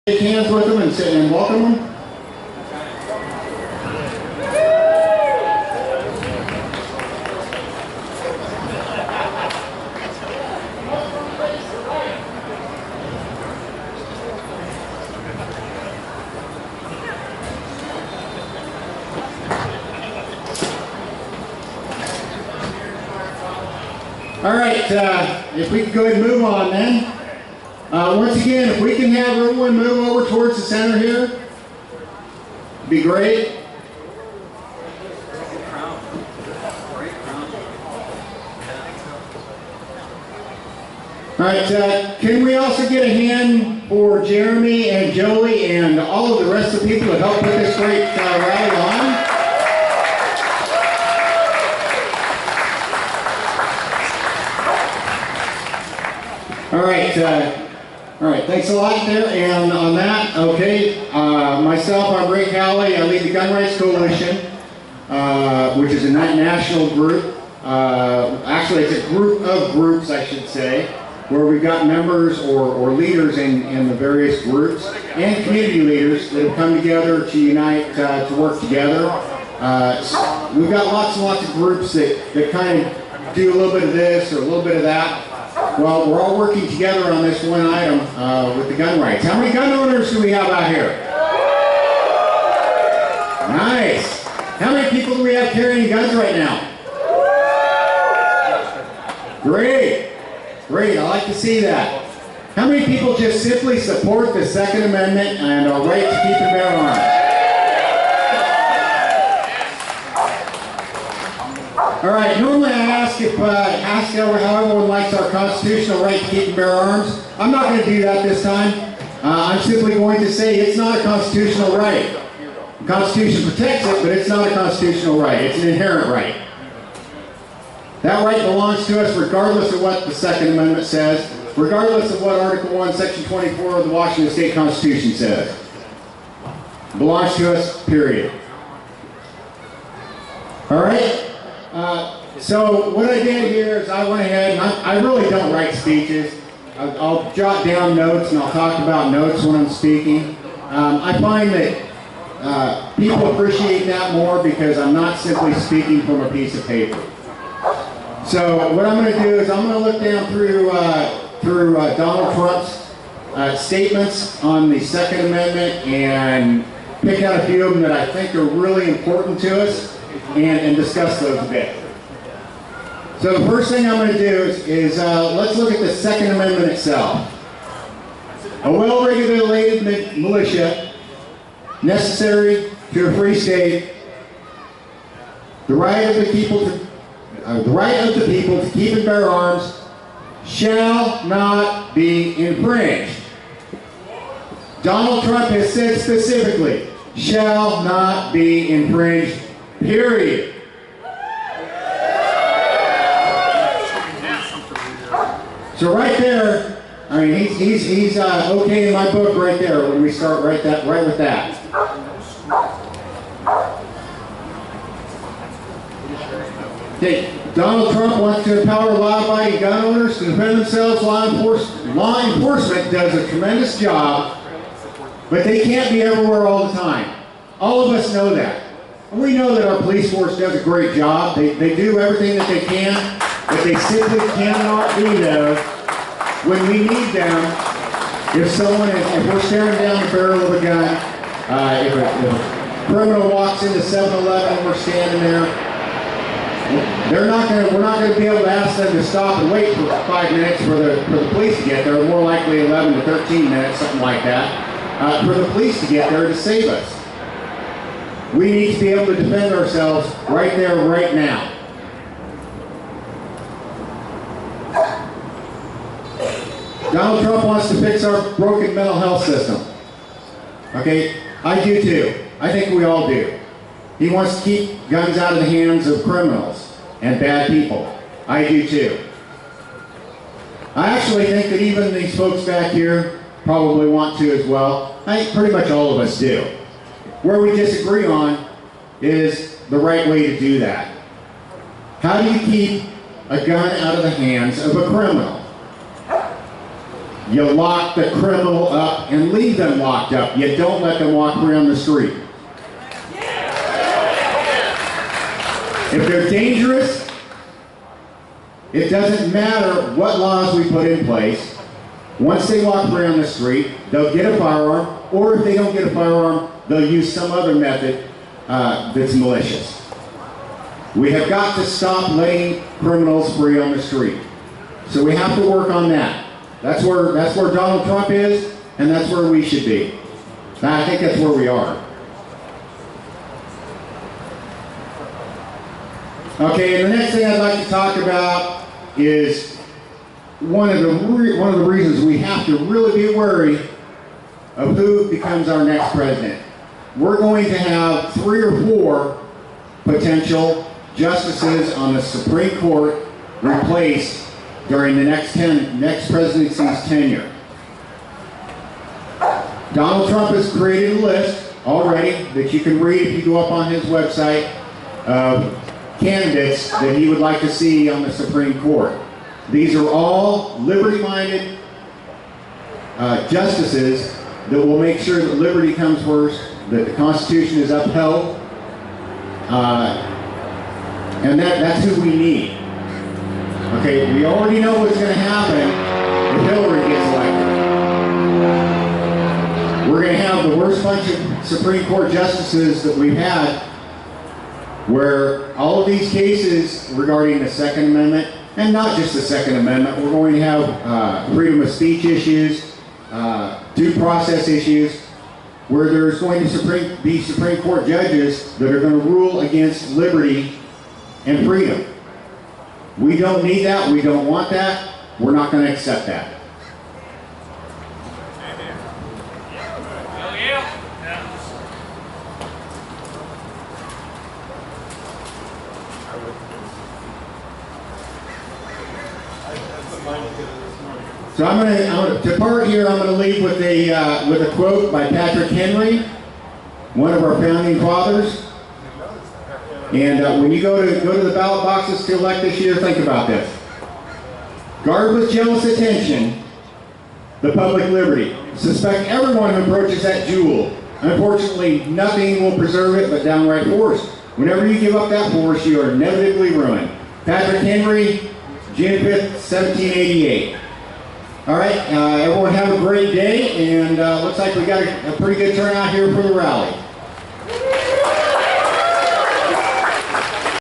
Shake hands with them and sit and welcome them. All right, if we could go ahead and move on then. Once again, if we can have everyone move over towards the center here, it'd be great. All right, can we also get a hand for Jeremy and Joey and all of the rest of the people that helped put this great rally on? All right, thanks a lot there. And on that, okay, myself, I'm Rick Halle. I lead the Gun Rights Coalition, which is a national group. Actually, it's a group of groups, I should say, where we've got members or leaders in the various groups and community leaders that have come together to unite, to work together. We've got lots and lots of groups that kind of do a little bit of this or a little bit of that. Well, we're all working together on this one item with the gun rights. How many gun owners do we have out here? Nice. How many people do we have carrying guns right now? Great. Great. I like to see that. How many people just simply support the Second Amendment and our right to keep and bear arms? All right, normally I ask how everyone likes our constitutional right to keep and bear arms. I'm not going to do that this time. I'm simply going to say it's not a constitutional right. The Constitution protects it, but it's not a constitutional right. It's an inherent right. That right belongs to us regardless of what the Second Amendment says, regardless of what Article 1, Section 24 of the Washington State Constitution says. It belongs to us, period. All right? So what I did here is I went ahead and I really don't write speeches. I'll jot down notes and I'll talk about notes when I'm speaking. I find that people appreciate that more because I'm not simply speaking from a piece of paper. So what I'm going to do is I'm going to look down through Donald Trump's statements on the Second Amendment and pick out a few of them that I think are really important to us and discuss those a bit. So the first thing I'm going to do is let's look at the Second Amendment itself. A well-regulated militia, necessary to a free state, the right of the people to keep and bear arms shall not be infringed. Donald Trump has said specifically, shall not be infringed, period. So right there, I mean, he's okay in my book right there when we start right with that. Okay, Donald Trump wants to empower law-abiding gun owners to defend themselves. Law enforcement does a tremendous job, but they can't be everywhere all the time. All of us know that. And we know that our police force does a great job. They do everything that they can. But they simply cannot be there when we need them. If we're staring down the barrel of a gun, if a criminal walks into 7-Eleven and we're standing there, we're not going to be able to ask them to stop and wait for 5 minutes for the police to get there. More likely 11 to 13 minutes, something like that, for the police to get there to save us. We need to be able to defend ourselves right there, right now. Donald Trump wants to fix our broken mental health system. Okay, I do too. I think we all do. He wants to keep guns out of the hands of criminals and bad people. I do too. I actually think that even these folks back here probably want to as well. I think pretty much all of us do. Where we disagree on is the right way to do that. How do you keep a gun out of the hands of a criminal? You lock the criminal up and leave them locked up. You don't let them walk around the street. If they're dangerous, it doesn't matter what laws we put in place. Once they walk around the street, they'll get a firearm, or if they don't get a firearm, they'll use some other method that's malicious. We have got to stop letting criminals free on the street. So we have to work on that. That's where Donald Trump is, and that's where we should be. I think that's where we are. Okay, and the next thing I'd like to talk about is one of the reasons we have to really be wary of who becomes our next president. We're going to have 3 or 4 potential justices on the Supreme Court replaced during the next presidency's tenure. Donald Trump has created a list already that you can read if you go up on his website of candidates that he would like to see on the Supreme Court. These are all liberty-minded justices that will make sure that liberty comes first, that the Constitution is upheld, and that's who we need. Okay, we already know what's going to happen if Hillary gets elected. We're going to have the worst bunch of Supreme Court justices that we've had, where all of these cases regarding the Second Amendment, and not just the Second Amendment, we're going to have freedom of speech issues, due process issues, where there's going to be Supreme Court judges that are going to rule against liberty and freedom. We don't need that. We don't want that. We're not going to accept that. So I'm going to depart here. I'm going to leave with a quote by Patrick Henry, one of our founding fathers. And when you go to the ballot boxes to elect this year, think about this. Guard with jealous attention the public liberty. Suspect everyone who approaches that jewel. Unfortunately, nothing will preserve it but downright force. Whenever you give up that force, you are inevitably ruined. Patrick Henry, June 5th, 1788. All right, everyone have a great day, and looks like we got a pretty good turnout here for the rally.